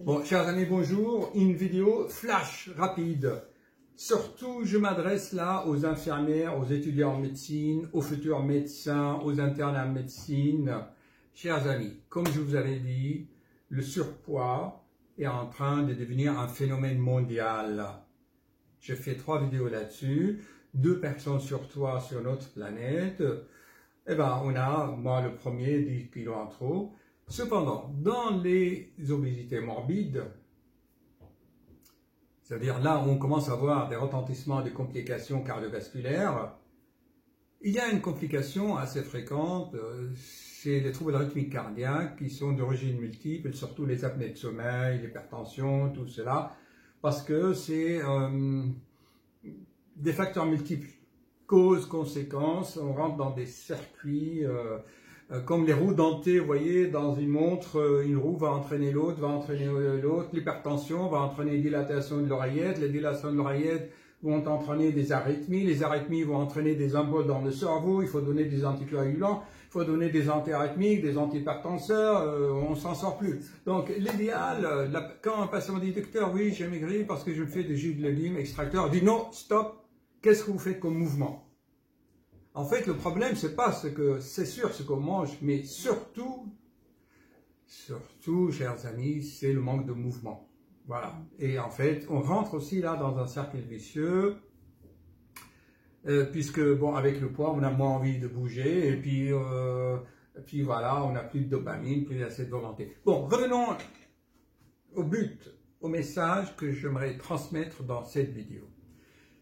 Bon, chers amis, bonjour. Une vidéo flash rapide. Surtout, je m'adresse là aux infirmières, aux étudiants en médecine, aux futurs médecins, aux internes en médecine. Chers amis, comme je vous avais dit, le surpoids est en train de devenir un phénomène mondial. J'ai fait 3 vidéos là-dessus. 2 personnes sur 3 sur notre planète. Eh ben, on a, moi le premier, 10 kilos en trop. Cependant, dans les obésités morbides, c'est-à-dire là où on commence à voir des retentissements, des complications cardiovasculaires, il y a une complication assez fréquente, c'est les troubles rythmiques cardiaques qui sont d'origine multiple, surtout les apnées de sommeil, l'hypertension, tout cela, parce que c'est des facteurs multiples, causes, conséquences, on rentre dans des circuits comme les roues dentées, vous voyez, dans une montre, une roue va entraîner l'autre, l'hypertension va entraîner une dilatation de l'oreillette, les dilatations de l'oreillette vont entraîner des arythmies, les arythmies vont entraîner des emboles dans le cerveau, il faut donner des anticoagulants, il faut donner des antiarythmiques, des antihypertenseurs, on s'en sort plus. Donc l'idéal, quand un patient dit « Docteur, oui, j'ai maigri parce que je me fais des jus de légumes extracteurs », dit « Non, stop, qu'est-ce que vous faites comme mouvement ?» En fait, le problème, c'est pas c'est sûr ce qu'on mange, mais surtout, chers amis, c'est le manque de mouvement. Voilà. Et en fait, on rentre aussi là dans un cercle vicieux, puisque, bon, avec le poids, on a moins envie de bouger, et puis voilà, on n'a plus de dopamine, plus assez de volonté. Bon, revenons au but, au message que j'aimerais transmettre dans cette vidéo.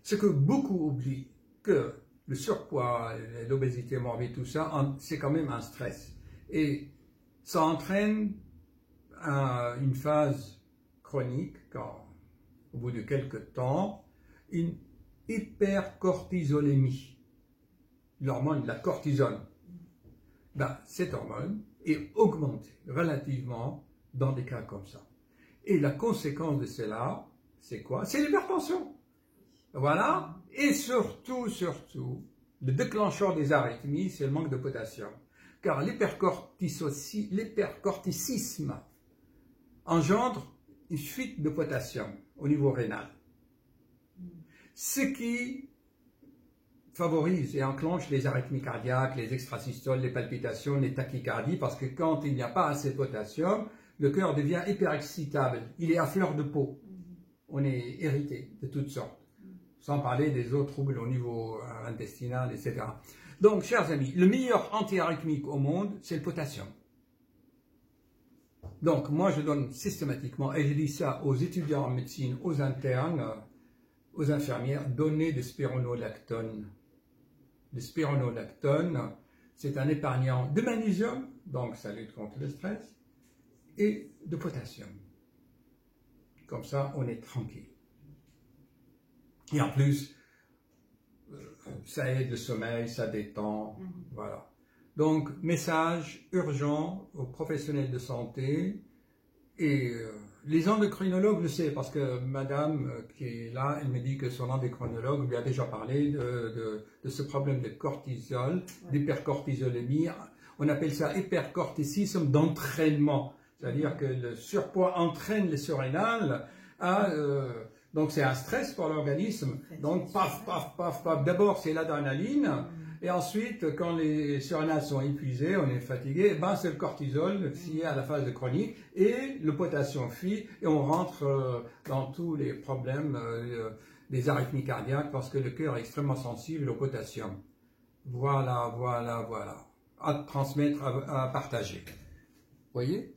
Ce que beaucoup oublient, que le surpoids, l'obésité morbide, tout ça, c'est quand même un stress. Et ça entraîne une phase chronique, au bout de quelques temps, une hypercortisolémie, l'hormone de la cortisone. Ben, cette hormone est augmentée relativement dans des cas comme ça. Et la conséquence de cela, c'est quoi? C'est l'hypertension. Voilà, et surtout, le déclencheur des arythmies, c'est le manque de potassium. Car l'hypercorticisme engendre une fuite de potassium au niveau rénal. Ce qui favorise et enclenche les arythmies cardiaques, les extrasystoles, les palpitations, les tachycardies, parce que quand il n'y a pas assez de potassium, le cœur devient hyperexcitable, il est à fleur de peau. On est irrité de toutes sortes. Sans parler des autres troubles au niveau intestinal, etc. Donc, chers amis, le meilleur antiarythmique au monde, c'est le potassium. Donc, moi, je donne systématiquement, et je dis ça aux étudiants en médecine, aux internes, aux infirmières, donnez de spironolactone. Le spironolactone, c'est un épargnant de magnésium, donc ça lutte contre le stress, et de potassium. Comme ça, on est tranquille. Et en plus, ça aide le sommeil, ça détend, voilà. Donc, message urgent aux professionnels de santé, et les endocrinologues le savent, parce que madame qui est là, elle me dit que son endocrinologue lui a déjà parlé de ce problème de cortisol, d'hypercortisolémie. On appelle ça hypercorticisme d'entraînement, c'est-à-dire que le surpoids entraîne les surrénales à... donc c'est un stress pour l'organisme, donc paf, paf, paf, paf, d'abord c'est l'adrénaline, et ensuite quand les surrénales sont épuisées, on est fatigué, ben c'est le cortisol qui est à la phase de chronique, et le potassium fuit, et on rentre dans tous les problèmes des arythmies cardiaques, parce que le cœur est extrêmement sensible au potassium. Voilà, à transmettre, à partager. Vous voyez ?